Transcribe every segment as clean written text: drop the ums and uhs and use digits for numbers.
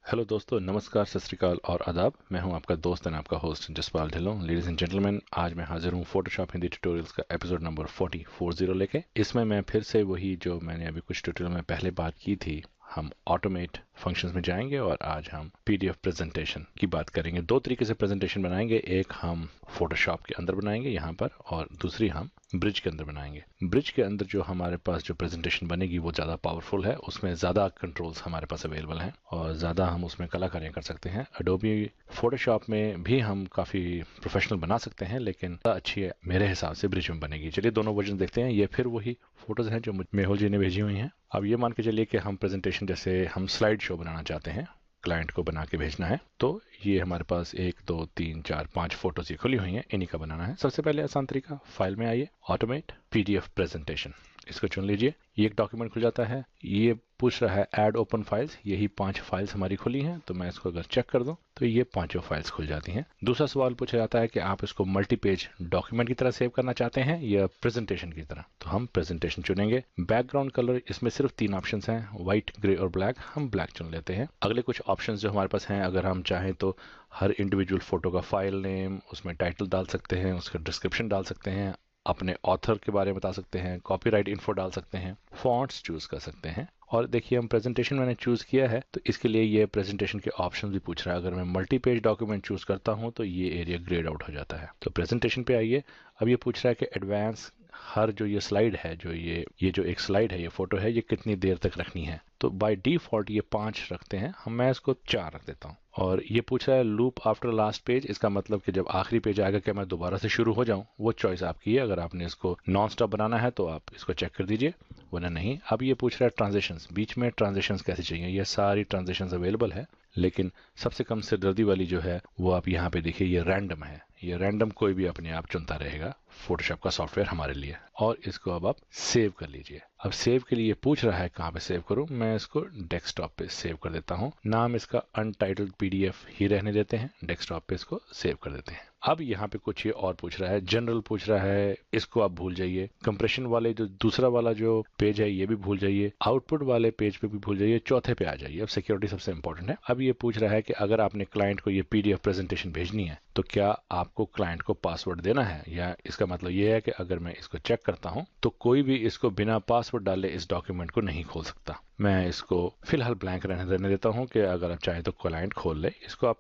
Hello दोस्तों, नमस्कार, सत श्री अकाल और आदाब। मैं हूं आपका दोस्त एंड आपका host Jaspal Dhillon. Ladies and gentleman, आज मैं हाजिर हूं फोटोशॉप हिंदी ट्यूटोरियल्स का एपिसोड नंबर 40 लेके। इसमें मैं फिर से वही जो मैंने अभी कुछ ट्यूटोरियल में पहले बात की थी, हम ऑटोमेट फंक्शंस में जाएंगे और आज हम पीडीएफ प्रेजेंटेशन की बात करेंगे। दो तरीके से प्रेजेंटेशन बनाएंगे, एक हम फोटोशॉप के अंदर बनाएंगे यहाँ पर, और दूसरी हम ब्रिज के अंदर बनाएंगे। ब्रिज के अंदर जो हमारे पास जो प्रेजेंटेशन बनेगी वो ज़्यादा पावरफुल है, उसमें ज़्यादा कंट्रोल्स हमारे पास अवेलेबल हैं और ज़्यादा हम उसमें कलाकारियाँ कर सकते हैं। अडोबी फोटोशॉप में भी हम काफ़ी प्रोफेशनल बना सकते हैं, लेकिन ज़्यादा अच्छी है मेरे हिसाब से ब्रिज में बनेगी। चलिए दोनों वर्जन देखते हैं। ये फिर वही फोटोज़ हैं जो मेहुल जी ने भेजी हुई हैं। अब ये मान के चलिए कि हम प्रेजेंटेशन जैसे हम स्लाइड शो बनाना चाहते हैं, क्लाइंट को बना के भेजना है, तो ये हमारे पास 1 2 3 4 5 फोटोज ये खुली हुई हैं, इन्हीं का बनाना है। सबसे पहले आसान तरीका, फाइल में आइए, ऑटोमेट पीडीएफ प्रेजेंटेशन, इसको चुन लीजिए। ये एक डॉक्यूमेंट खुल जाता है। ये पूछ रहा है ऐड ओपन फाइल्स, यही 5 फाइल्स हमारी खुली हैं, तो मैं इसको अगर चेक कर दूं तो ये पांचों फाइल्स खुल जाती हैं। दूसरा सवाल पूछा जाता है कि आप इसको मल्टी पेज डॉक्यूमेंट की तरह सेव करना चाहते हैं या प्रेजेंटेशन की तरह, तो हम प्रेजेंटेशन चुनेंगे। बैकग्राउंड कलर, इसमें सिर्फ 3 ऑप्शन हैं, व्हाइट, ग्रे और ब्लैक। हम ब्लैक चुन लेते हैं। अगले कुछ ऑप्शन जो हमारे पास हैं, अगर हम चाहें तो हर इंडिविजुअल फोटो का फाइल नेम, उसमें टाइटल डाल सकते हैं, उसका डिस्क्रिप्शन डाल सकते हैं, अपने ऑथर के बारे में बता सकते हैं, कॉपीराइट इन्फो डाल सकते हैं, फॉन्ट्स चूज कर सकते हैं। और देखिए, हम प्रेजेंटेशन मैंने चूज किया है तो इसके लिए ये प्रेजेंटेशन के ऑप्शन भी पूछ रहा है। अगर मैं मल्टी पेज डॉक्यूमेंट चूज करता हूं तो ये एरिया ग्रेड आउट हो जाता है। तो प्रेजेंटेशन पे आइए। अब ये पूछ रहा है कि एडवांस, हर जो ये स्लाइड है, जो ये जो एक स्लाइड है, ये फोटो है, ये कितनी देर तक रखनी है। तो बाय डिफॉल्ट ये 5 रखते हैं, मैं इसको 4 रख देता हूँ। और ये पूछ रहा है लूप आफ्टर लास्ट पेज, इसका मतलब कि जब आखिरी पेज आएगा क्या मैं दोबारा से शुरू हो जाऊं, वो चॉइस आपकी है। अगर आपने इसको नॉन स्टॉप बनाना है तो आप इसको चेक कर दीजिए, वरना नहीं। अब ये पूछ रहा है ट्रांजिशंस, बीच में ट्रांजिशंस कैसे चाहिए। ये सारी ट्रांजिशंस अवेलेबल है, लेकिन सबसे कम सिरदर्दी वाली जो है वो आप यहाँ पे देखिए, ये रैंडम है। ये रैंडम कोई भी अपने आप चुनता रहेगा, फोटोशॉप का सॉफ्टवेयर हमारे लिए। और इसको अब आप सेव कर लीजिए। अब सेव के लिए पूछ रहा है कहाँ पे सेव करूं, मैं इसको डेस्कटॉप पे सेव कर देता हूं। नाम इसका अनटाइटल्ड पीडीएफ ही रहने देते हैं, डेस्कटॉप पे इसको सेव कर देते हैं। अब यहाँ पे कुछ ये और पूछ रहा है, जनरल पूछ रहा है, इसको आप भूल जाइए। कंप्रेशन वाले जो दूसरा वाला जो पेज है ये भी भूल जाइए, आउटपुट वाले पेज पे भी भूल जाइए, चौथे पे आ जाइए। अब सिक्योरिटी सबसे इंपॉर्टेंट है। अब ये पूछ रहा है कि अगर आपने क्लाइंट को ये पीडीएफ प्रेजेंटेशन भेजनी है तो क्या आपको क्लाइंट को पासवर्ड देना है, या इसका मतलब ये है कि अगर मैं इसको चेक करता हूं तो कोई भी इसको बिना पासवर्ड डाले इस डॉक्यूमेंट को नहीं खोल सकता। मैं इसको फिलहाल ब्लैंक रहने देता हूं कि अगर आप चाहें तो क्लाइंट खोल ले। इसको आप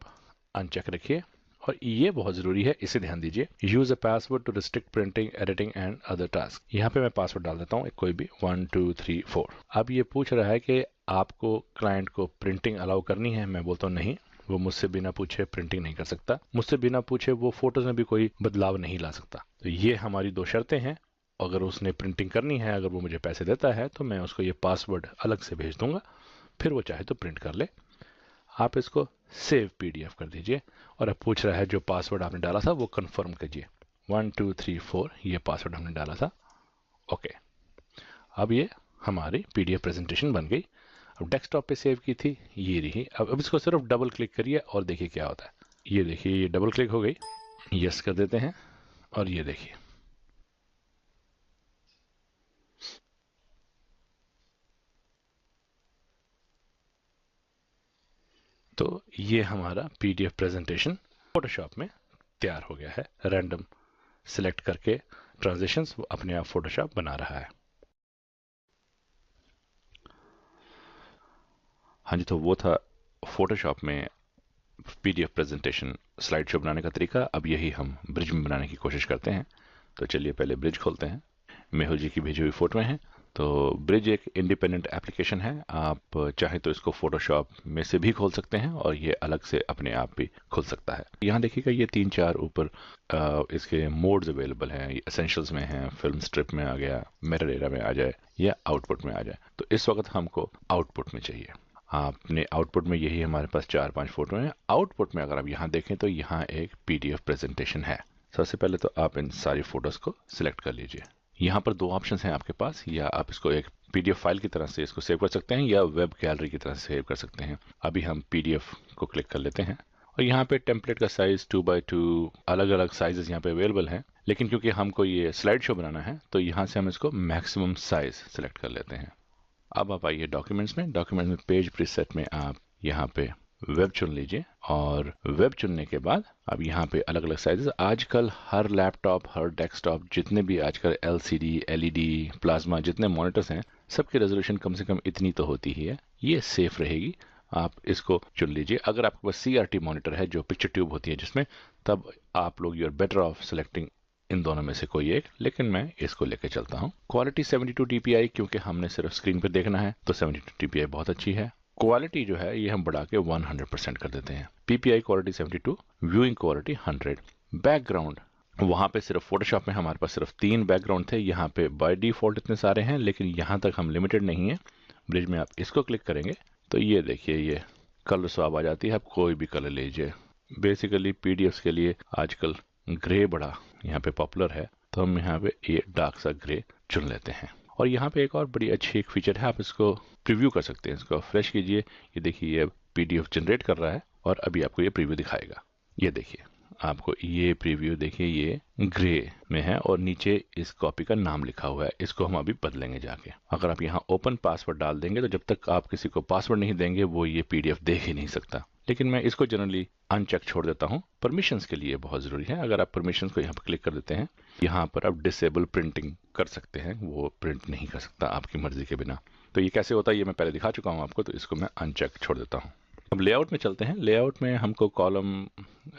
अनचेक रखिए। और ये बहुत जरूरी है, इसे ध्यान दीजिए, use a password to restrict printing, editing and other task. यहाँ पे मैं पासवर्ड डाल देता हूँ कोई भी 1 2 3 4। अब ये पूछ रहा है कि आपको क्लाइंट को प्रिंटिंग अलाउ करनी है। मैं बोलता हूँ नहीं, वो मुझसे बिना पूछे प्रिंटिंग नहीं कर सकता, मुझसे बिना पूछे वो फोटोज में भी कोई बदलाव नहीं ला सकता। तो ये हमारी 2 शर्तें हैं। अगर उसने प्रिंटिंग करनी है, अगर वो मुझे पैसे देता है, तो मैं उसको ये पासवर्ड अलग से भेज दूंगा, फिर वो चाहे तो प्रिंट कर ले। आप इसको सेव पीडीएफ कर दीजिए। और अब पूछ रहा है जो पासवर्ड आपने डाला था वो कंफर्म कीजिए। 1 2 3 4 ये पासवर्ड हमने डाला था। ओके, अब ये हमारी पीडीएफ प्रेजेंटेशन बन गई। अब डेस्कटॉप पे सेव की थी, ये रही। अब इसको सिर्फ डबल क्लिक करिए और देखिए क्या होता है। ये देखिए, ये डबल क्लिक हो गई, यस कर देते हैं, और ये देखिए। तो ये हमारा पीडीएफ प्रेजेंटेशन फोटोशॉप में तैयार हो गया है। रैंडम सिलेक्ट करके ट्रांजिशंस अपने आप फोटोशॉप बना रहा है। हाँ जी, तो वो था फोटोशॉप में पीडीएफ प्रेजेंटेशन स्लाइड शो बनाने का तरीका। अब यही हम ब्रिज में बनाने की कोशिश करते हैं। तो चलिए पहले ब्रिज खोलते हैं। मेहुल जी की भेजी हुई फोटो हैं। तो ब्रिज एक इंडिपेंडेंट एप्लीकेशन है, आप चाहे तो इसको फोटोशॉप में से भी खोल सकते हैं और ये अलग से अपने आप भी खुल सकता है। यहाँ देखिएगा, ये 3 4 ऊपर इसके मोड्स अवेलेबल हैं। ये एसेंशियल्स में हैं, फिल्म स्ट्रिप में आ गया, मिरर एरा में आ जाए या आउटपुट में आ जाए। तो इस वक्त हमको आउटपुट में चाहिए। आपने आउटपुट में यही हमारे पास 4 5 फोटो हैं। आउटपुट में अगर आप यहाँ देखें तो यहाँ एक पीडीएफ प्रेजेंटेशन है। सबसे पहले तो आप इन सारी फोटोज को सिलेक्ट कर लीजिए। यहाँ पर 2 ऑप्शंस हैं आपके पास, या आप इसको एक पीडीएफ फाइल की तरह से इसको सेव कर सकते हैं या वेब गैलरी की तरह से सेव कर सकते हैं। अभी हम पीडीएफ को क्लिक कर लेते हैं और यहाँ पे टेम्पलेट का साइज 2 x 2 अलग अलग साइजेस यहाँ पे अवेलेबल हैं, लेकिन क्योंकि हमको ये स्लाइड शो बनाना है तो यहाँ से हम इसको मैक्सिमम साइज सेलेक्ट कर लेते हैं। अब आप आइए डॉक्यूमेंट्स में। डॉक्यूमेंट में पेज प्रीसेट में आप यहाँ पे वेब चुन लीजिए और वेब चुनने के बाद अब यहाँ पे अलग अलग साइजेस, आजकल हर लैपटॉप, हर डेस्कटॉप, जितने भी आजकल LCD, LED, प्लाज्मा जितने मॉनिटर्स हैं, सबकी रेजोल्यूशन कम से कम इतनी तो होती ही है। ये सेफ रहेगी, आप इसको चुन लीजिए। अगर आपके पास CRT मॉनिटर है जो पिक्चर ट्यूब होती है जिसमें, तब आप लोग you are better off selecting इन दोनों में से कोई एक, लेकिन मैं इसको लेके चलता हूँ। क्वालिटी 72 DPI, क्योंकि हमने सिर्फ स्क्रीन पर देखना है तो 72 DPI बहुत अच्छी है। क्वालिटी जो है ये हम बढ़ा के 100% कर देते हैं। PPI quality 72, viewing quality 100। Background, वहाँ पे सिर्फ फोटोशॉप में हमारे पास सिर्फ 3 बैकग्राउंड थे, यहाँ पे बाय डिफॉल्ट इतने सारे हैं, लेकिन यहाँ तक हम लिमिटेड नहीं है। ब्रिज में आप इसको क्लिक करेंगे तो ये देखिए ये कलर स्वाब आ जाती है, आप कोई भी कलर लीजिए। बेसिकली PDFs के लिए आजकल ग्रे बड़ा यहाँ पे पॉपुलर है, तो हम यहाँ पे ये डार्क सा ग्रे चुन लेते हैं। और यहाँ पे एक और बड़ी अच्छी एक फीचर है, आप इसको प्रीव्यू कर सकते हैं। इसको फ्रेश कीजिए, ये देखिए ये PDF जनरेट कर रहा है और अभी आपको ये प्रीव्यू दिखाएगा। ये देखिए आपको ये प्रीव्यू देखिए ये ग्रे में है और नीचे इस कॉपी का नाम लिखा हुआ है। इसको हम अभी बदलेंगे जाके। अगर आप यहाँ ओपन पासवर्ड डाल देंगे तो जब तक आप किसी को पासवर्ड नहीं देंगे वो ये PDF देख ही नहीं सकता। लेकिन मैं इसको जनरली अनचेक छोड़ देता हूँ, परमिशंस के लिए बहुत ज़रूरी है। अगर आप परमिशंस को यहाँ पर क्लिक कर देते हैं, यहाँ पर आप डिसेबल प्रिंटिंग कर सकते हैं, वो प्रिंट नहीं कर सकता आपकी मर्जी के बिना। तो ये कैसे होता है ये मैं पहले दिखा चुका हूँ आपको, तो इसको मैं अनचेक छोड़ देता हूँ। अब लेआउट में चलते हैं। लेआउट में हमको कॉलम,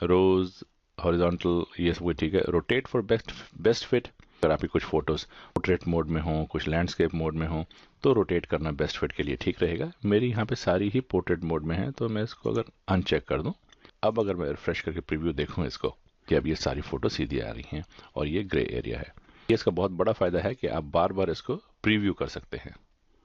रोज, हॉरिजॉन्टल, ये सब ठीक है। रोटेट फॉर बेस्ट फिट, अगर आपकी कुछ फोटोज पोर्ट्रेट मोड में हो, कुछ लैंडस्केप मोड में हो, तो रोटेट करना बेस्ट फिट के लिए ठीक रहेगा। मेरी यहाँ पे सारी ही पोर्ट्रेट मोड में है, तो मैं इसको अगर अनचेक कर दूँ, अब अगर मैं रिफ्रेश करके प्रीव्यू देखूँ इसको, कि अब ये सारी फोटो सीधी आ रही हैं और ये ग्रे एरिया है। ये इसका बहुत बड़ा फायदा है कि आप बार बार इसको प्रीव्यू कर सकते हैं।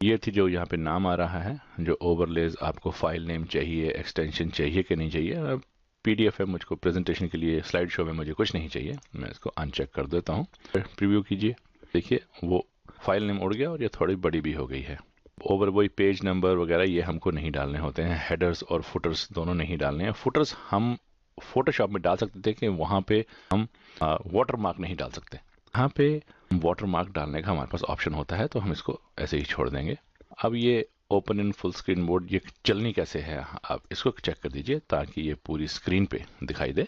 ये थी जो यहाँ पे नाम आ रहा है, जो ओवरलेज, आपको फाइल नेम चाहिए, एक्सटेंशन चाहिए कि नहीं चाहिए। PDF है, मुझको प्रेजेंटेशन के लिए स्लाइड शो में मुझे कुछ नहीं चाहिए, मैं इसको अनचेक कर देता हूँ। प्रीव्यू कीजिए, देखिए वो फाइल नेम उड़ गया और ये थोड़ी बड़ी भी हो गई है। ओवर वही पेज नंबर वगैरह ये हमको नहीं डालने होते हैं। हेडर्स और फुटर्स दोनों नहीं डालने हैं। फुटर्स हम फोटोशॉप में डाल सकते थे कि वहाँ पे हम वाटर मार्क नहीं डाल सकते। यहाँ पे वाटर मार्क डालने का हमारे पास ऑप्शन होता है, तो हम इसको ऐसे ही छोड़ देंगे। अब ये open in full screen mode, ये चलनी कैसे है आप इसको चेक कर दीजिए ताकि ये पूरी स्क्रीन पे दिखाई दे।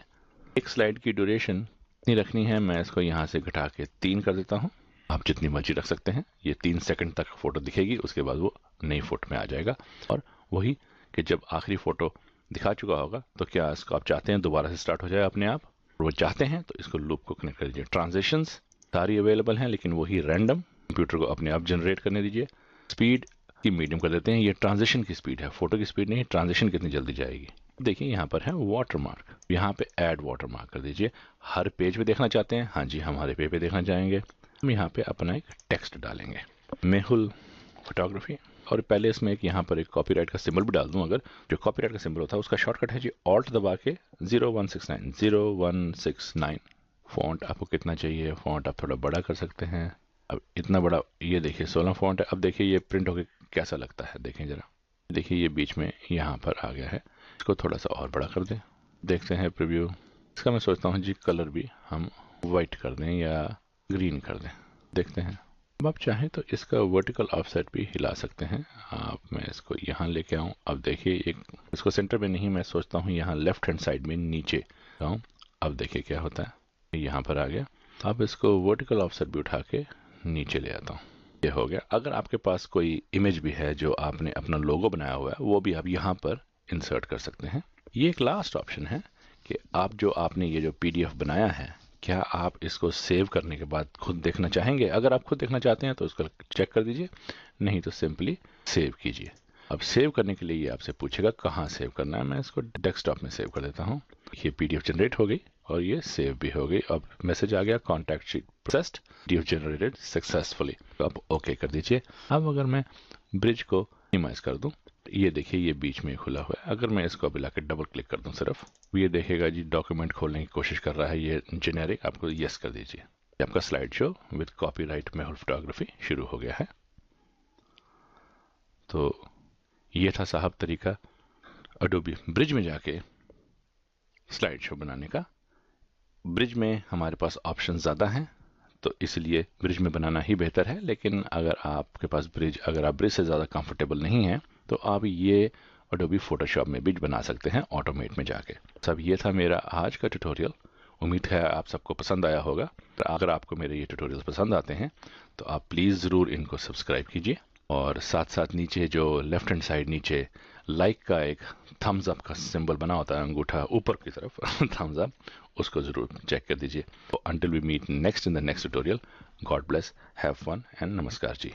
एक स्लाइड की ड्यूरेशन कितनी रखनी है, मैं इसको यहाँ से घटा के 3 कर देता हूँ। आप जितनी मर्जी रख सकते हैं। ये 3 सेकंड तक फोटो दिखेगी, उसके बाद वो नई फोटो में आ जाएगा। और वही कि जब आखिरी फोटो दिखा चुका होगा तो क्या इसको आप चाहते हैं दोबारा से स्टार्ट हो जाए अपने आप, और वो चाहते हैं तो इसको लूप को कनेक्ट कर दीजिए। ट्रांजिशंस सारी अवेलेबल हैं, लेकिन वही रैंडम, कंप्यूटर को अपने आप जनरेट करने दीजिए। स्पीड की मीडियम कर देते हैं। ये ट्रांजिशन की स्पीड है, फोटो की स्पीड नहीं। ट्रांजिशन कितनी जल्दी जाएगी देखिए। यहाँ पर है वाटर मार्क, यहाँ पे ऐड वाटर मार्क कर दीजिए। हर पेज पे देखना चाहते हैं, हाँ जी हमारे पेज पे देखना चाहेंगे, हम यहाँ पे अपना एक टेक्स्ट डालेंगे, मेहुल फोटोग्राफी। और पहले इसमें एक यहाँ पर एक कॉपीराइट का सिंबल भी डाल दूँ। अगर जो कॉपीराइट का सिंबल होता है उसका शॉर्टकट है जी ऑल्ट दबा के 0169। फॉन्ट आपको कितना चाहिए, फॉन्ट आप थोड़ा बड़ा कर सकते हैं। अब इतना बड़ा, ये देखिए 16 फॉन्ट है। अब देखिए ये प्रिंट होके कैसा लगता है, देखें जरा। देखिए ये बीच में यहाँ पर आ गया है, इसको थोड़ा सा और बड़ा कर दें। देखते हैं प्रीव्यू। इसका मैं सोचता हूँ जी कलर भी हम वाइट कर दें या ग्रीन कर दें, देखते हैं। अब आप चाहें तो इसका वर्टिकल ऑफसेट भी हिला सकते हैं आप। मैं इसको यहाँ लेके आऊँ। अब देखिए एक, इसको सेंटर में नहीं, मैं सोचता हूँ यहाँ लेफ्ट हैंड साइड में नीचे आऊँ। अब देखिए क्या होता है, यहाँ पर आ गया। अब इसको वर्टिकल ऑफसेट भी उठा के नीचे ले आता हूँ, ये हो गया। अगर आपके पास कोई इमेज भी है जो आपने अपना लोगो बनाया हुआ है, वो भी आप यहाँ पर इंसर्ट कर सकते हैं। ये एक लास्ट ऑप्शन है कि आप जो आपने ये जो PDF बनाया है, क्या आप इसको सेव करने के बाद खुद देखना चाहेंगे। अगर आप खुद देखना चाहते हैं तो इसको चेक कर दीजिए, नहीं तो सिंपली सेव कीजिए। अब सेव करने के लिए ये आपसे पूछेगा कहाँ सेव करना है। मैं इसको डेस्कटॉप में सेव कर देता हूँ। ये PDF जनरेट हो गई और ये सेव भी हो गई। अब मैसेज आ गया, contact sheet processed, PDF generated successfully. अब ओके कर दीजिए। अब अगर मैं ब्रिज को मिनिमाइज कर दूं, ये देखिए ये बीच में खुला हुआ है। अगर मैं इसको अभी लाके डबल क्लिक कर दूं सिर्फ, ये देखेगा जी डॉक्यूमेंट खोलने की कोशिश कर रहा है, ये जेनेरिक। आपको यस कर दीजिए। आपका slide show with copyright Mehul photography शुरू हो गया है। तो ये था साहब तरीका अडोबी ब्रिज में जाके स्लाइड शो बनाने का। ब्रिज में हमारे पास ऑप्शन ज़्यादा हैं, तो इसलिए ब्रिज में बनाना ही बेहतर है। लेकिन अगर आपके पास ब्रिज, अगर आप ब्रिज से ज़्यादा कंफर्टेबल नहीं हैं, तो आप ये एडोबी फोटोशॉप में भी बना सकते हैं ऑटोमेट में जाके। सब ये था मेरा आज का ट्यूटोरियल। उम्मीद है आप सबको पसंद आया होगा। अगर आपको मेरे ये ट्यूटोरियल पसंद आते हैं तो आप प्लीज़ ज़रूर इनको सब्सक्राइब कीजिए, और साथ साथ नीचे जो लेफ्ट हैंड साइड नीचे लाइक का एक थम्स अप का सिंबल बना होता है, अंगूठा ऊपर की तरफ थम्स अप, उसको ज़रूर चेक कर दीजिए। तो until we meet next in the next tutorial, God bless, have fun and नमस्कार जी।